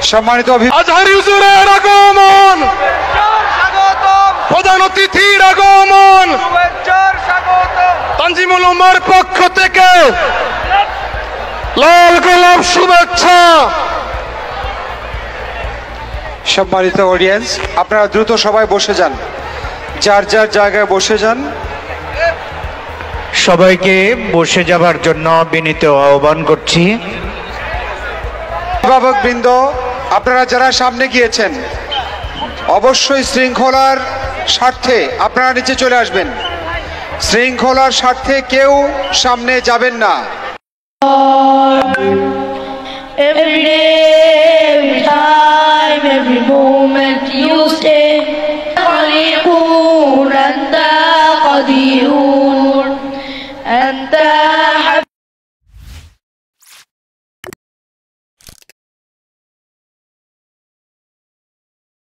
সম্মানিত আজহারি হুজুরের আগমন, প্রধান অতিথির আগমন, তানজিমুল উলামার পক্ষ থেকে লাল গোলাপ শুভেচ্ছা। সম্মানিত অডিয়েন্স, আপনারা দ্রুত সবাই বসে যান, যার যার জায়গায় বসে যান। সবাইকে বসে যাবার জন্য বিনীত আহ্বান করছি। অভিভাবকবৃন্দ, আপনারা যারা সামনে গিয়েছেন অবশ্যই শৃঙ্খলার স্বার্থে আপনারা নিচে চলে আসবেন। শৃঙ্খলার স্বার্থে কেউ সামনে যাবেন না।